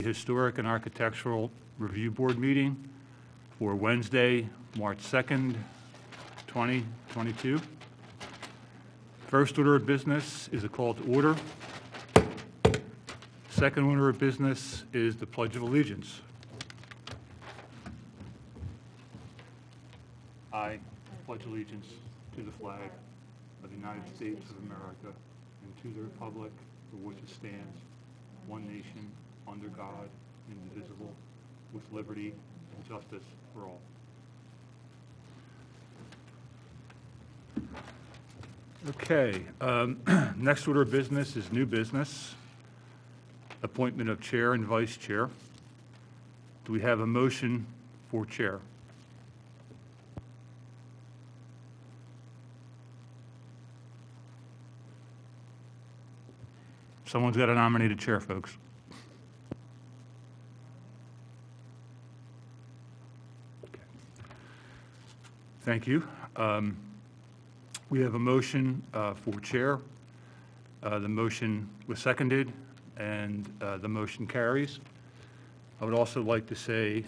Historic and Architectural Review Board meeting for Wednesday, March 2nd, 2022. First order of business is a call to order. Second order of business is the Pledge of Allegiance. I pledge allegiance to the flag of the United States of America and to the republic for which it stands, one nation, under God, indivisible, with liberty and justice for all. Okay, next order of business is new business, appointment of chair and vice chair. Do we have a motion for chair? Someone's got to nominate a chair, folks. Okay. Thank you. We have a motion for chair. The motion was seconded, and the motion carries. I would also like to say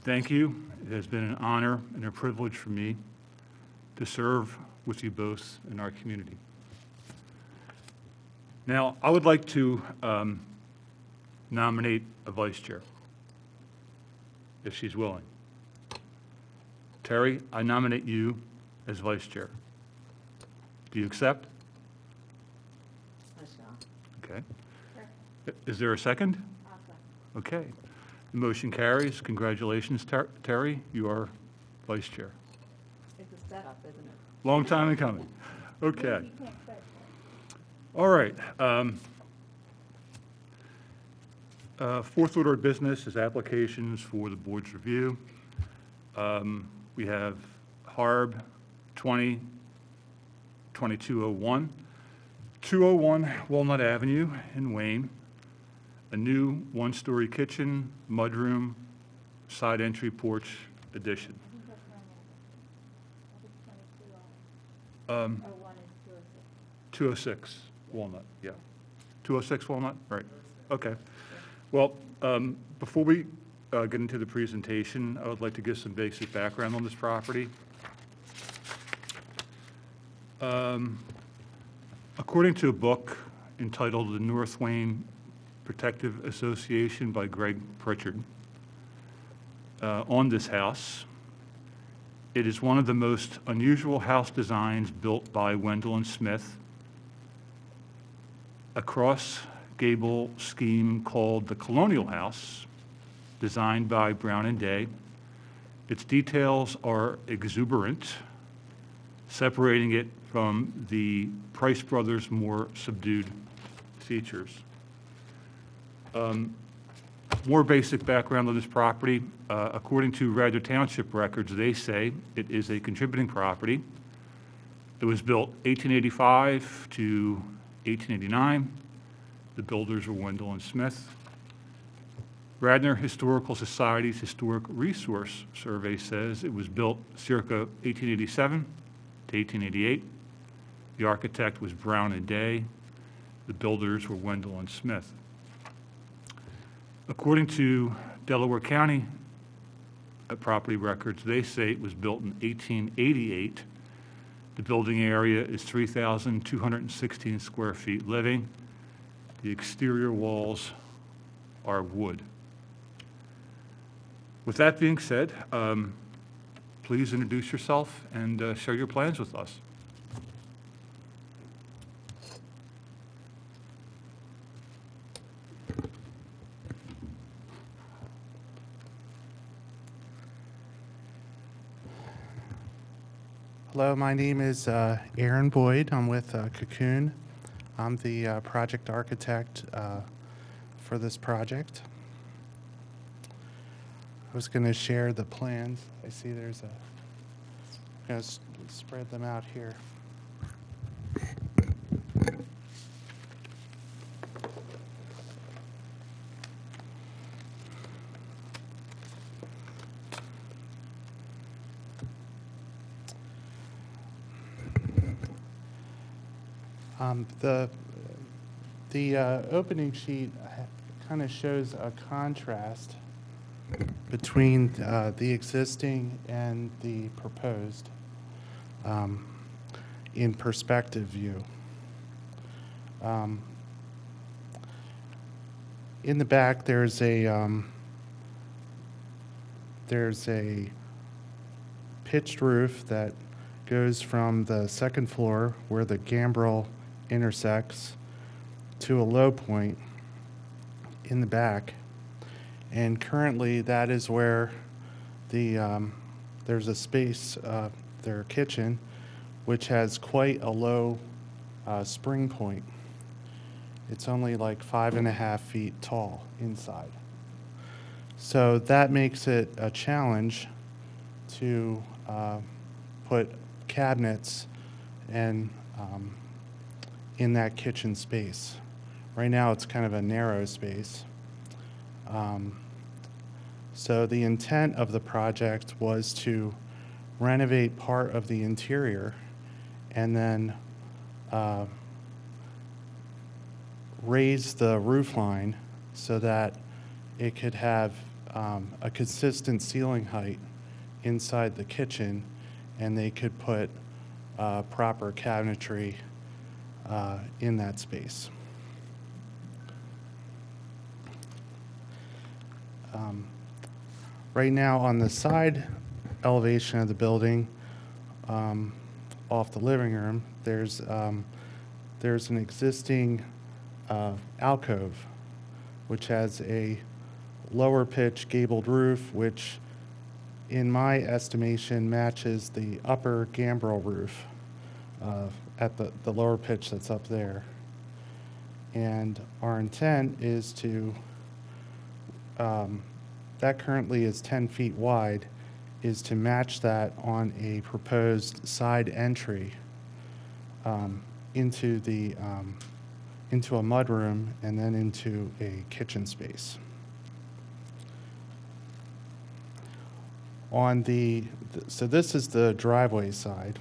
thank you. It has been an honor and a privilege for me to serve with you both in our community. Now, I would like to nominate a vice chair, if she's willing. Terry, I nominate you as vice chair. Do you accept? I shall. Okay. Is there a second? I'll second. Okay. The motion carries. Congratulations, Terry. You are vice chair. It's a setup, isn't it? Long time in coming. Okay. You can't say. All right. Fourth order of business is applications for the board's review. We have HARB 20-2201, 201 Walnut Avenue in Wayne, a new one-story kitchen, mudroom, side entry porch addition. I think 206 Walnut, yeah. 206 Walnut, right. Okay. Well, before we get into the presentation, I would like to give some basic background on this property. According to a book entitled The North Wayne Protective Association by Greg Pritchard, on this house, it is one of the most unusual house designs built by Wendell and Smith, a cross-gable scheme called the Colonial House, designed by Brown and Day. Its details are exuberant, separating it from the Price Brothers' more subdued features. More basic background on this property. According to Radnor Township records, they say it is a contributing property. It was built 1885 to 1889. The builders were Wendell and Smith. Radnor Historical Society's Historic Resource Survey says it was built circa 1887 to 1888. The architect was Brown and Day. The builders were Wendell and Smith. According to Delaware County property records, they say it was built in 1888. The building area is 3,216 square feet living. The exterior walls are wood. With that being said, please introduce yourself and share your plans with us. Hello, my name is Aaron Boyd. I'm with Cocoon. I'm the project architect for this project. I was going to share the plans. I see there's I'm going to spread them out here. The opening sheet kind of shows a contrast between the existing and the proposed in perspective view. In the back, there's a pitched roof that goes from the second floor where the gambrel intersects to a low point in the back. And currently, that is where there's a space, their kitchen, which has quite a low spring point. It's only like 5.5 feet tall inside. So that makes it a challenge to put cabinets and in that kitchen space. Right now it's kind of a narrow space. So the intent of the project was to renovate part of the interior and then raise the roof line so that it could have a consistent ceiling height inside the kitchen, and they could put proper cabinetry in that space. Right now on the side elevation of the building, off the living room, there's an existing alcove which has a lower pitch gabled roof, which in my estimation matches the upper gambrel roof at the lower pitch that's up there. And our intent is to, that currently is 10 feet wide, is to match that on a proposed side entry into a mudroom and then into a kitchen space. So this is the driveway side.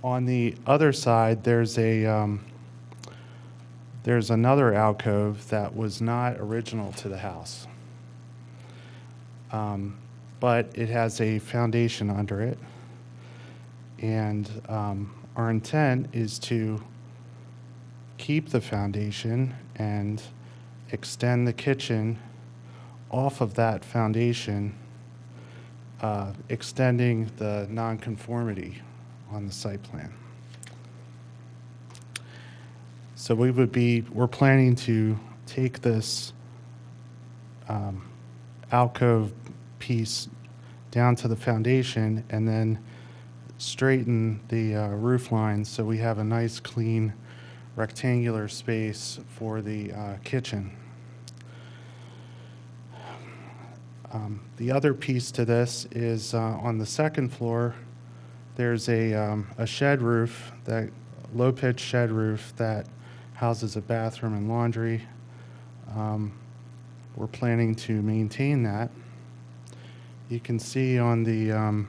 On the other side, there's another alcove that was not original to the house, but it has a foundation under it, and our intent is to keep the foundation and extend the kitchen off of that foundation, extending the nonconformity on the site plan. So we're planning to take this alcove piece down to the foundation and then straighten the roof line so we have a nice clean rectangular space for the kitchen. The other piece to this is on the second floor, there's a shed roof, that low-pitch shed roof that houses a bathroom and laundry. We're planning to maintain that. You can see on the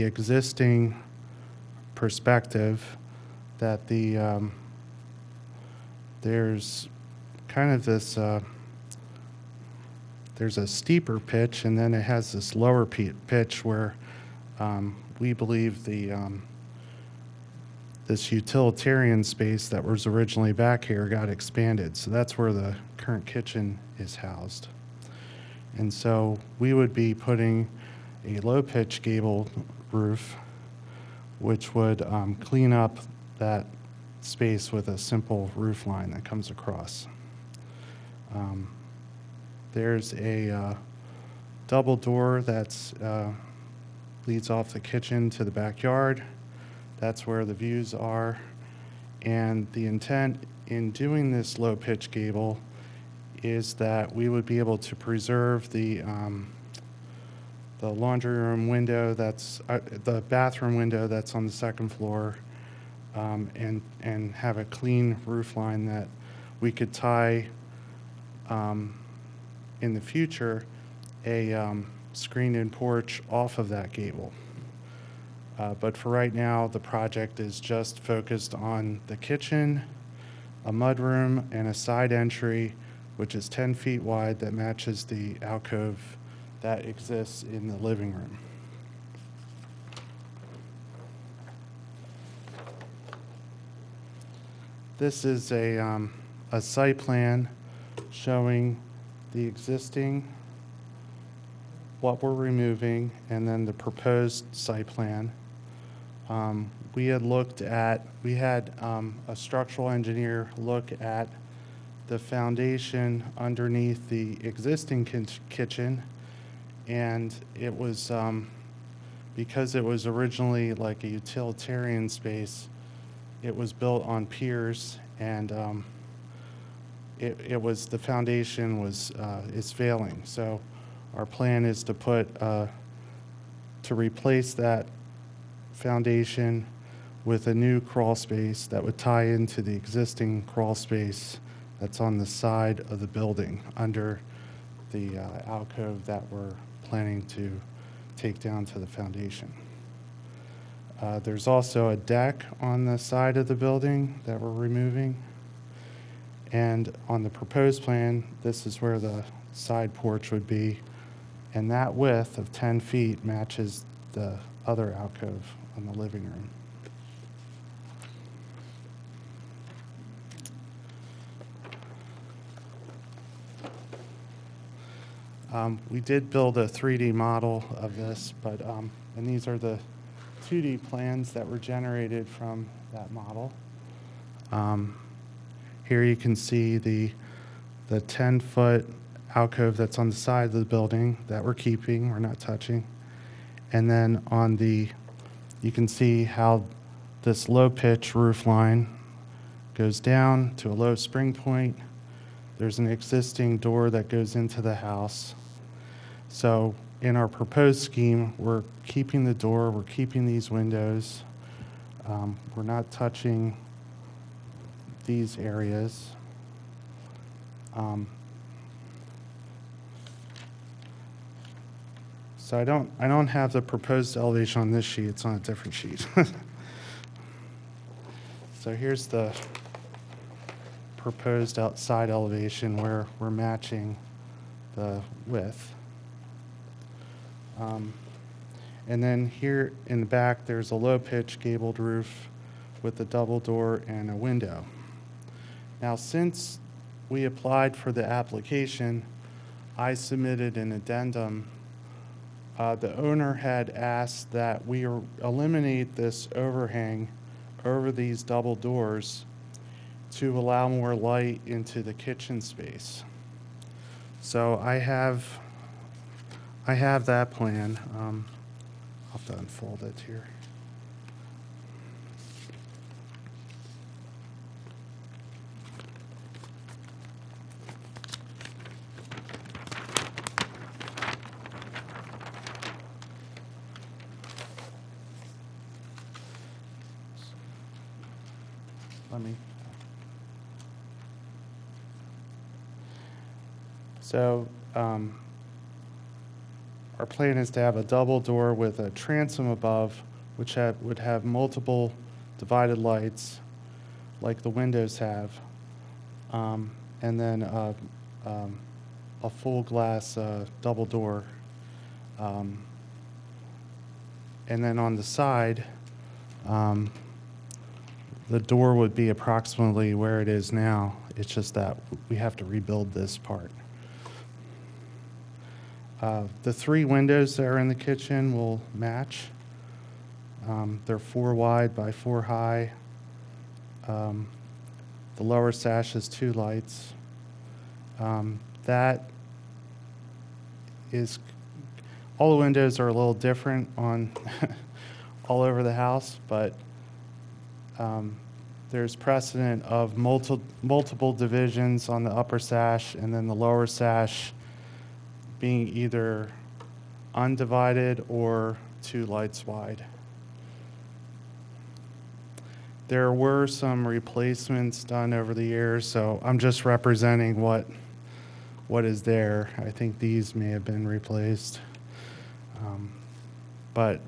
existing perspective that there's kind of this there's a steeper pitch, and then it has this lower pitch where we believe this utilitarian space that was originally back here got expanded. So that's where the current kitchen is housed. And so we would be putting a low-pitch gable roof, which would clean up that space with a simple roof line that comes across. There's a double door that's leads off the kitchen to the backyard. That's where the views are. And the intent in doing this low-pitch gable is that we would be able to preserve the laundry room window that's the bathroom window that's on the second floor, and have a clean roof line that we could tie in the future a screened-in porch off of that gable. But for right now, the project is just focused on the kitchen, a mudroom, and a side entry, which is 10 feet wide, that matches the alcove that exists in the living room. This is a site plan showing the existing, what we're removing, and then the proposed site plan. We had a structural engineer look at the foundation underneath the existing kitchen, and it was, because it was originally like a utilitarian space, it was built on piers, and the foundation is failing. So our plan is to replace that foundation with a new crawl space that would tie into the existing crawl space that's on the side of the building under the alcove that we're planning to take down to the foundation. There's also a deck on the side of the building that we're removing. And on the proposed plan, this is where the side porch would be. And that width of 10 feet matches the other alcove on the living room. We did build a 3D model of this, but and these are the 2D plans that were generated from that model. Here you can see the 10-foot alcove that's on the side of the building that we're keeping, we're not touching. And then you can see how this low pitch roof line goes down to a low spring point. There's an existing door that goes into the house. So in our proposed scheme, we're keeping the door, we're keeping these windows. We're not touching these areas. So I don't have the proposed elevation on this sheet, it's on a different sheet. So here's the proposed outside elevation where we're matching the width. And then here in the back, there's a low-pitch gabled roof with a double door and a window. Now, since we applied for the application, I submitted an addendum. The owner had asked that we eliminate this overhang over these double doors to allow more light into the kitchen space. So I have that plan. I'll have to unfold it here. So our plan is to have a double door with a transom above, which would have multiple divided lights, like the windows have, and then a full glass double door. And then on the side, the door would be approximately where it is now. It's just that we have to rebuild this part. The 3 windows that are in the kitchen will match. They're 4 wide by 4 high. The lower sash has 2 lights. That is, all the windows are a little different on all over the house, but there's precedent of multiple divisions on the upper sash, and then the lower sash being either undivided or 2 lights wide. There were some replacements done over the years, so I'm just representing what is there. I think these may have been replaced. But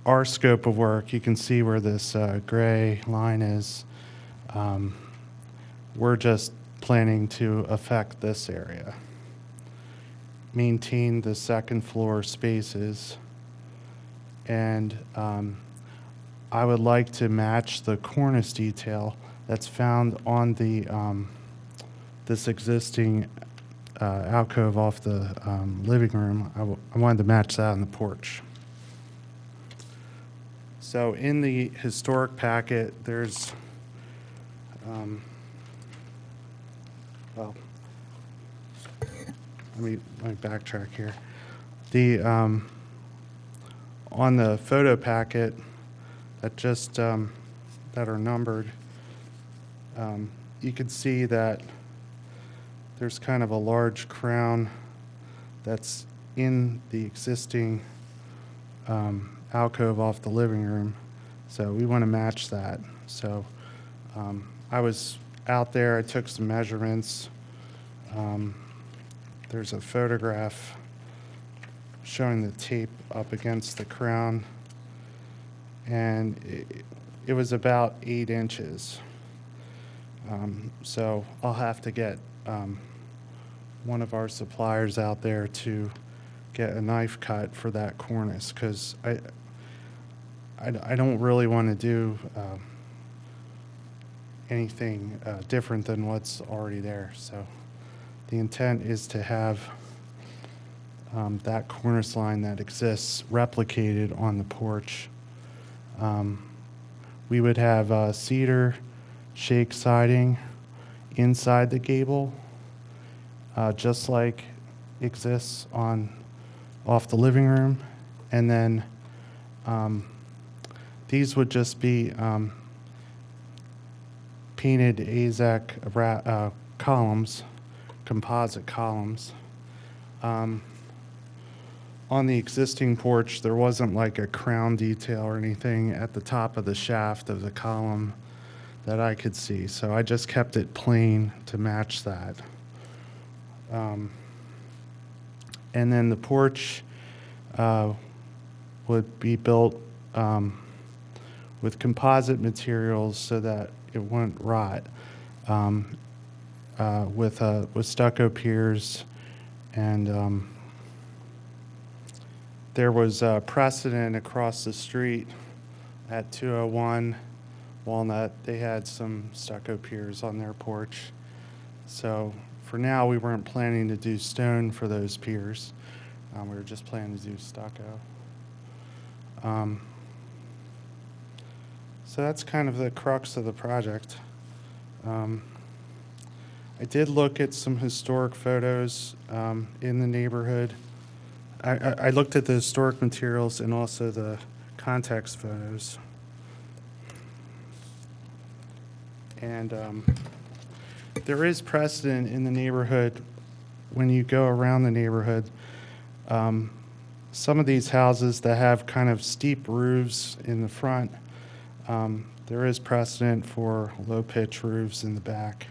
our scope of work, you can see where this gray line is. we're just planning to affect this area. Maintain the second floor spaces, and I would like to match the cornice detail that's found on the this existing alcove off the living room. I wanted to match that on the porch. So in the historic packet, there's well, let me backtrack here. The on the photo packet that just that are numbered, you can see that there's kind of a large crown that's in the existing alcove off the living room. So we want to match that. So I was out there, I took some measurements. There's a photograph showing the tape up against the crown, and it was about 8 inches. So I'll have to get one of our suppliers out there to get a knife cut for that cornice, because I don't really want to do anything different than what's already there. So the intent is to have that cornice line that exists replicated on the porch. We would have cedar shake siding inside the gable, just like exists off the living room, and then these would just be painted AZEK columns, composite columns. On the existing porch, there wasn't like a crown detail or anything at the top of the shaft of the column that I could see, so I just kept it plain to match that. And then the porch would be built with composite materials so that it wouldn't rot, with stucco piers, and there was precedent across the street at 201 Walnut. They had some stucco piers on their porch. So for now, we weren't planning to do stone for those piers. We were just planning to do stucco. So that's kind of the crux of the project. I did look at some historic photos in the neighborhood. I looked at the historic materials and also the context photos. And there is precedent in the neighborhood when you go around the neighborhood. Some of these houses that have kind of steep roofs in the front, there is precedent for low-pitch roofs in the back.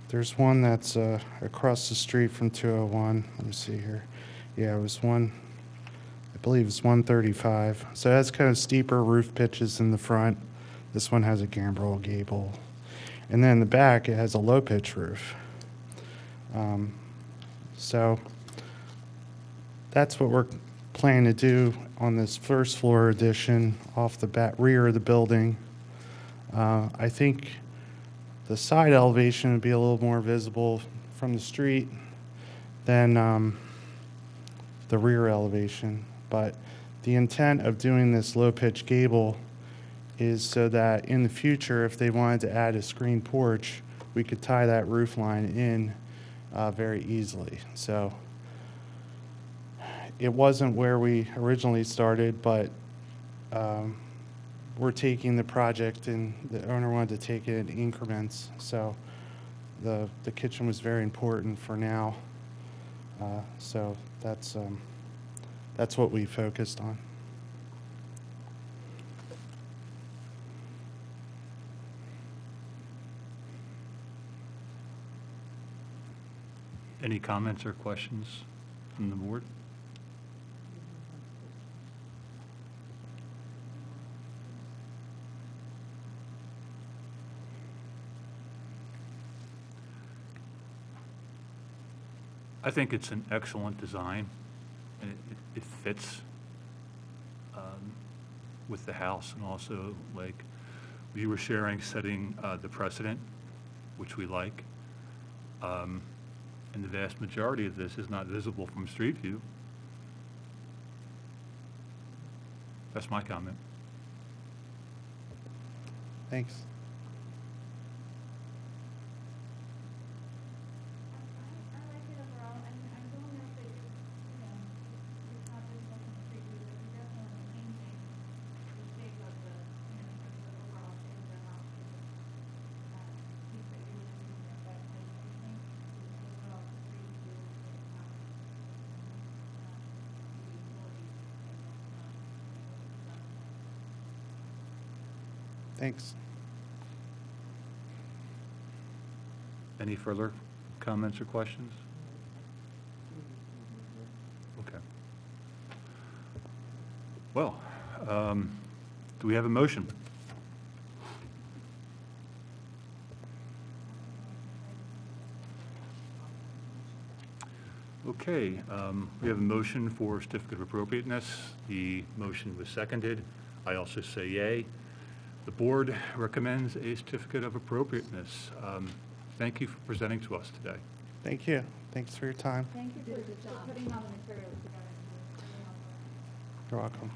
There's one that's across the street from 201. Let me see here. Yeah, it was one, I believe it's 135. So it has kind of steeper roof pitches in the front. This one has a gambrel gable. And then in the back, it has a low-pitch roof. So that's what we're planning to do on this first floor addition off the rear of the building. I think the side elevation would be a little more visible from the street than the rear elevation. But the intent of doing this low-pitch gable is so that in the future, if they wanted to add a screen porch, we could tie that roof line in very easily. So it wasn't where we originally started, but we're taking the project, and the owner wanted to take it in increments. So the kitchen was very important for now. So that's what we focused on. Any comments or questions from the board? I think it's an excellent design, and it fits with the house, and also, like you were sharing, setting the precedent, which we like. And the vast majority of this is not visible from street view. That's my comment. Thanks. I like it overall, and I don't know if it's, it's not just like a street view, but you're definitely changing the shape of the, the overall shape of the house. Piece that you're using there, but I think the overall street view is not, the utility. Thanks. Any further comments or questions? Okay. Well, do we have a motion? Okay, we have a motion for certificate of appropriateness. The motion was seconded. I also say yay. The board recommends a certificate of appropriateness. Thank you for presenting to us today. Thank you. Thanks for your time. Thank you You did a good for job. putting all the materials together. You're welcome.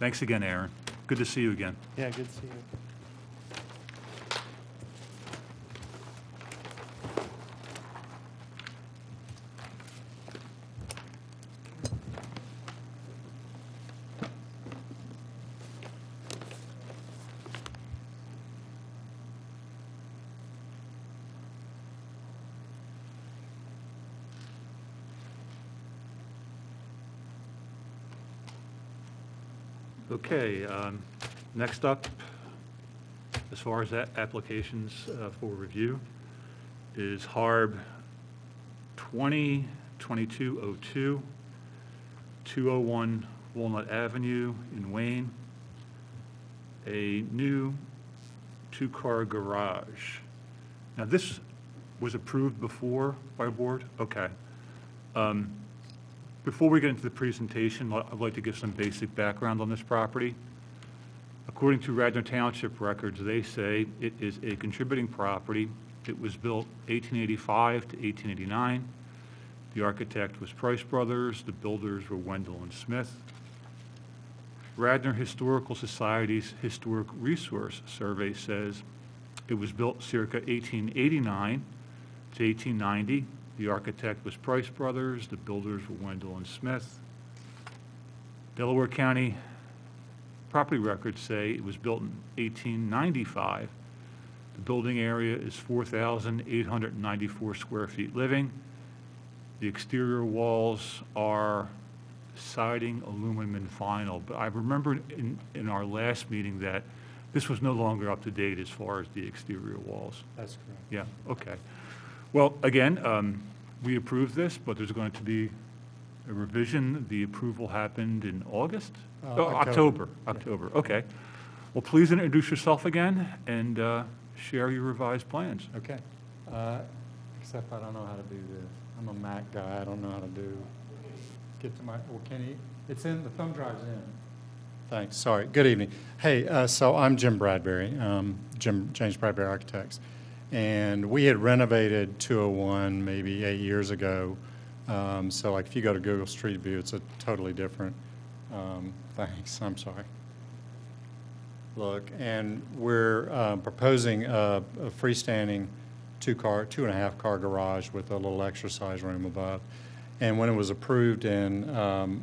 Thanks again, Aaron. Good to see you again. Yeah, good to see you. Okay, next up, as far as applications for review, is HARB 202202, 201 Walnut Avenue in Wayne, a new two-car garage. Now, this was approved before by board? Okay. Before we get into the presentation, I'd like to give some basic background on this property. According to Radnor Township records, they say it is a contributing property. It was built 1885 to 1889. The architect was Price Brothers. The builders were Wendell and Smith. Radnor Historical Society's Historic Resource Survey says it was built circa 1889 to 1890. The architect was Price Brothers. The builders were Wendell and Smith. Delaware County property records say it was built in 1895. The building area is 4,894 square feet living. The exterior walls are siding, aluminum, and vinyl. But I remember in our last meeting that this was no longer up to date as far as the exterior walls. That's correct. Yeah, okay. Well, again, we approved this, but there's going to be a revision. The approval happened in August? October. October, okay. Well, please introduce yourself again and share your revised plans. Okay. Except I don't know how to do this. I'm a Mac guy. I don't know how to get to my, well, can you, it's in, the thumb drive's in. Thanks. Sorry. Good evening. Hey, so I'm Jim Bradbury, James Bradbury Architects. And we had renovated 201 maybe 8 years ago. So like if you go to Google Street View, it's a totally different, thanks, I'm sorry. Look, and we're proposing a freestanding two-and-a-half car garage with a little exercise room above. And when it was approved in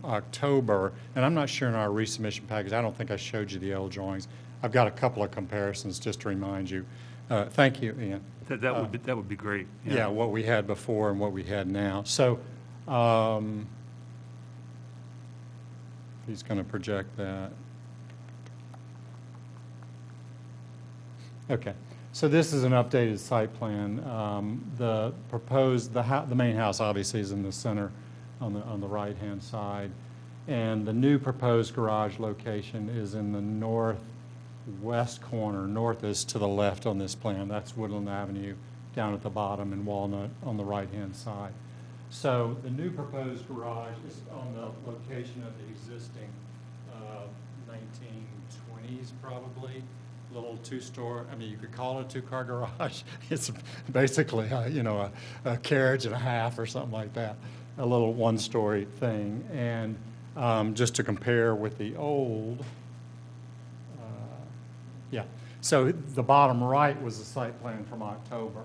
October, and I'm not sure in our resubmission package, I don't think I showed you the L drawings. I've got a couple of comparisons just to remind you. Thank you, Ian. That would be great. Yeah, what we had before and what we had now. So he's going to project that. Okay. So this is an updated site plan. The proposed, the main house obviously is in the center on the right-hand side. And the new proposed garage location is in the northwest west corner. North is to the left on this plan. That's Woodland Avenue down at the bottom and Walnut on the right-hand side. So the new proposed garage is on the location of the existing 1920s probably, little two-store, I mean, you could call it a two-car garage. It's basically, a carriage and a half or something like that, a little one-story thing. And just to compare with the old, so the bottom right was the site plan from October.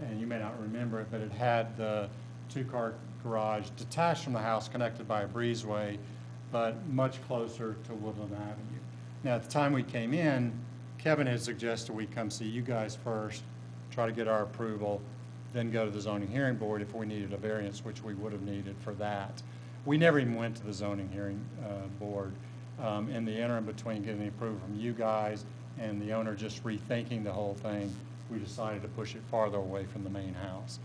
And you may not remember it, but it had the two-car garage detached from the house, connected by a breezeway, but much closer to Woodland Avenue. Now, at the time we came in, Kevin had suggested we come see you guys first, try to get our approval, then go to the zoning hearing board if we needed a variance, which we would have needed for that. We never even went to the zoning hearing board. In the interim between getting the approval from you guys and the owner just rethinking the whole thing, we decided to push it farther away from the main house.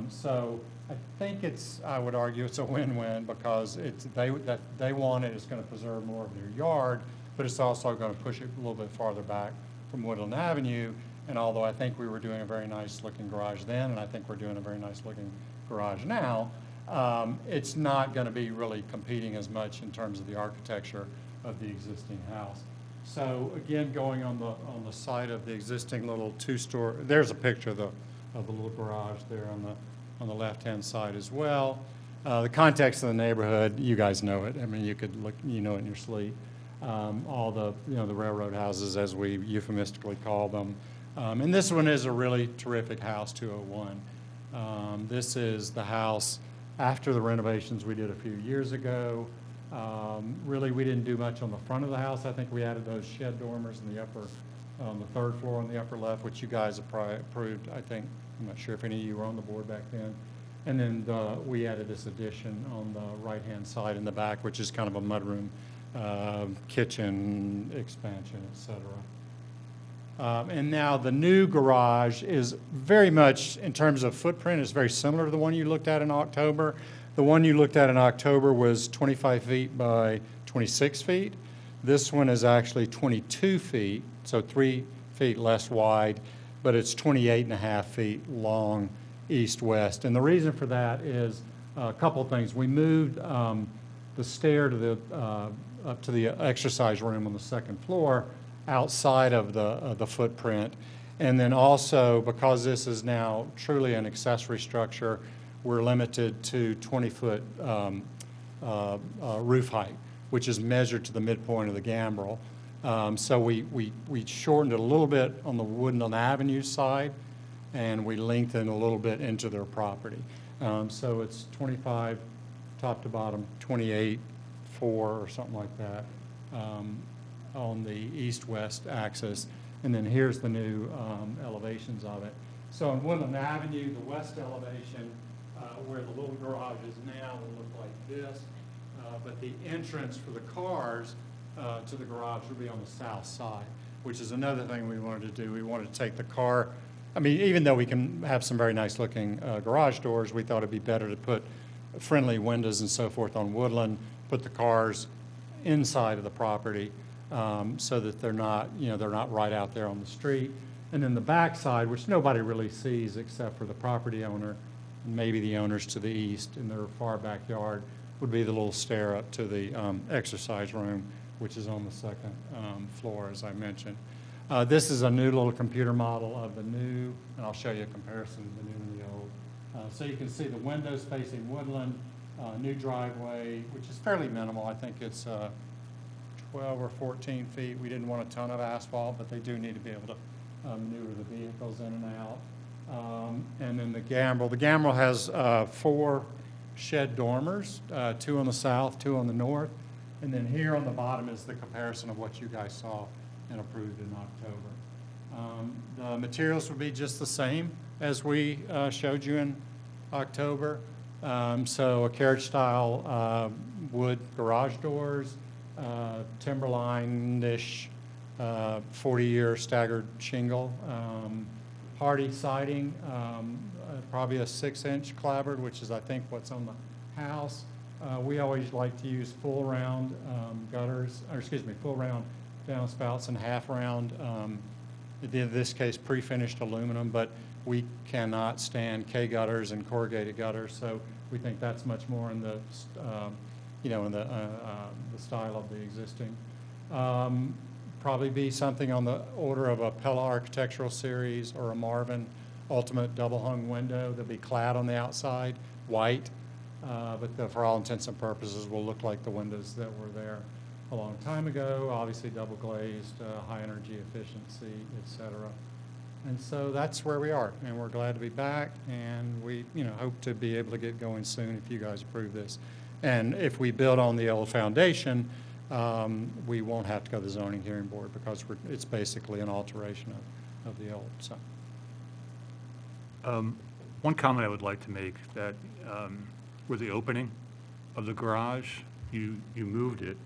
So I think I would argue it's a win-win because they want it, it's going to preserve more of their yard, but it's also going to push it a little bit farther back from Woodland Avenue. And although I think we were doing a very nice looking garage then, and I think we're doing a very nice looking garage now, it's not going to be really competing as much in terms of the architecture of the existing house. So again, going on the site of the existing little two-store, there's a picture of the little garage there on the left-hand side as well. The context of the neighborhood, you guys know it. I mean, you could look, you know it in your sleep. All the the railroad houses, as we euphemistically call them. And this one is a really terrific house, 201. This is the house after the renovations we did a few years ago. Really, we didn't do much on the front of the house. I think we added those shed dormers in the on the third floor on the upper left, which you guys approved, I think. I'm not sure if any of you were on the board back then. And then we added this addition on the right-hand side in the back, which is kind of a mudroom, kitchen expansion, et cetera. And now the new garage is very much, in terms of footprint, is very similar to the one you looked at in October. The one you looked at in October was 25 feet by 26 feet. This one is actually 22 feet, so 3 feet less wide, but it's 28.5 feet long east-west. And the reason for that is a couple of things. We moved the stair to up to the exercise room on the second floor outside of the footprint. And then also, because this is now truly an accessory structure, we're limited to 20-foot roof height, which is measured to the midpoint of the gambrel. So we shortened it a little bit on the Woodland Avenue side, and we lengthened a little bit into their property. So it's 25 top to bottom, 28, 4 or something like that on the east-west axis. And then here's the new elevations of it. So on Woodland Avenue, the west elevation, where the little garage is now, will look like this. But the entrance for the cars to the garage will be on the south side, which is another thing we wanted to do. We wanted to take the car, I mean, even though we can have some very nice looking garage doors, we thought it'd be better to put friendly windows and so forth on Woodland, put the cars inside of the property so that they're not, they're not right out there on the street. And then the back side, which nobody really sees except for the property owner, and maybe the owners to the east in their far backyard, would be the little stair up to the exercise room, which is on the second floor, as I mentioned. This is a new little computer model of the new, and I'll show you a comparison of the new and the old. So you can see the windows facing Woodland, new driveway, which is fairly minimal. I think it's 12 or 14 feet. We didn't want a ton of asphalt, but they do need to be able to maneuver the vehicles in and out. And then the gambrel. The gambrel has 4 shed dormers, 2 on the south, 2 on the north. And then here on the bottom is the comparison of what you guys saw and approved in October. The materials would be just the same as we showed you in October. So a carriage style wood garage doors, timberline-ish 40-year staggered shingle, hardy siding, probably a 6-inch clapboard, which is I think what's on the house. We always like to use full round gutters, or excuse me, full round downspouts and half round, in this case, pre-finished aluminum, but we cannot stand K-gutters and corrugated gutters, so we think that's much more in the, in the style of the existing. Probably be something on the order of a Pella Architectural Series or a Marvin Ultimate double hung window. They'll be clad on the outside, white, but for all intents and purposes will look like the windows that were there a long time ago, obviously double glazed, high energy efficiency, et cetera. And so that's where we are, and we're glad to be back, and we hope to be able to get going soon if you guys approve this. And if we build on the old foundation, we won't have to go to the zoning hearing board because it's basically an alteration of the old. So, One comment I would like to make that with the opening of the garage, you moved it,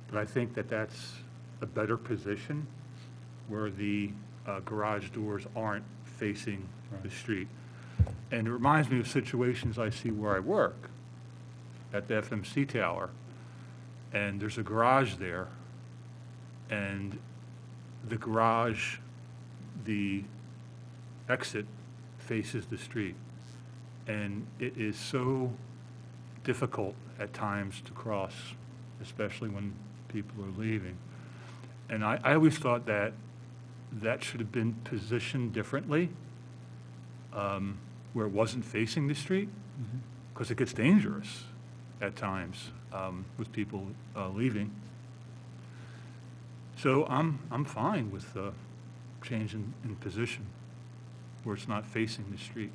but I think that that's a better position where the garage doors aren't facing the street. And it reminds me of situations I see where I work at the FMC Tower, and there's a garage there, and the garage, the exit faces the street. And it is so difficult at times to cross, especially when people are leaving. And I always thought that should have been positioned differently, where it wasn't facing the street, because it gets dangerous at times with people leaving. So I'm fine with the change in position where it's not facing the street.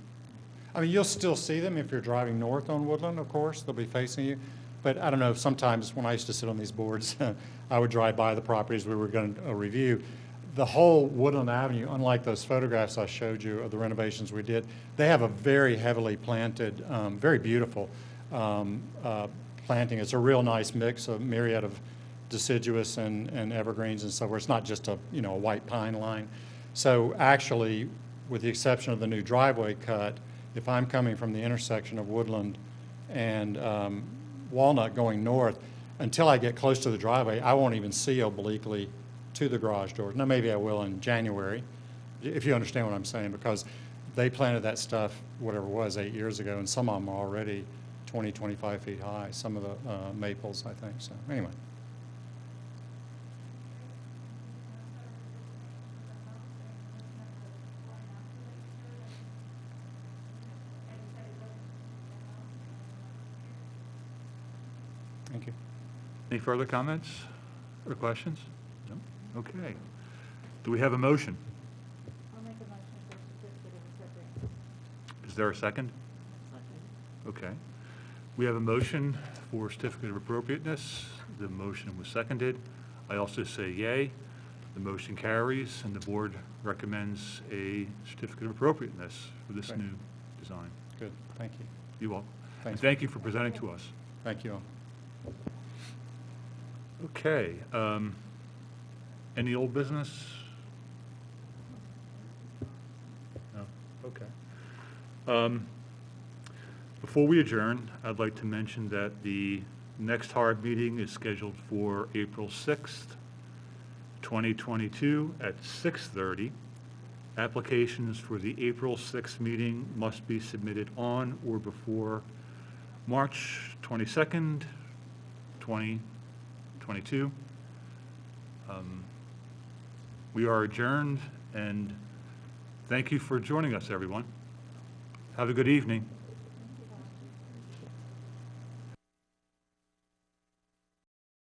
I mean, you'll still see them if you're driving north on Woodland, of course, they'll be facing you. But I don't know, sometimes when I used to sit on these boards, I would drive by the properties we were going to review. The whole Woodland Avenue, unlike those photographs I showed you of the renovations we did, they have a very heavily planted, very beautiful planting. It's a real nice mix, a myriad of deciduous and evergreens and so forth. It's not just a a white pine line. So actually, with the exception of the new driveway cut, if I'm coming from the intersection of Woodland and Walnut going north, until I get close to the driveway, I won't even see obliquely to the garage doors. Now, maybe I will in January, if you understand what I'm saying, because they planted that stuff, whatever it was, 8 years ago, and some of them are already 20, 25 feet high, some of the maples, I think. So anyway. Thank you. Any further comments or questions? No? Okay. Do we have a motion? I'll make a motion for certificate of appropriateness. Is there a second? Second. Okay. We have a motion for certificate of appropriateness. The motion was seconded. I also say yay. The motion carries, and the board recommends a certificate of appropriateness for this Okay. new design. Good. Thank you. You're welcome. And Thanks. thank you for presenting to us. Thank you all. Okay. Any old business? No? Okay. Before we adjourn, I'd like to mention that the next hard meeting is scheduled for April 6th, 2022 at 6:30. Applications for the April 6th meeting must be submitted on or before March 22nd, 2022. We are adjourned, and thank you for joining us, everyone. Have a good evening.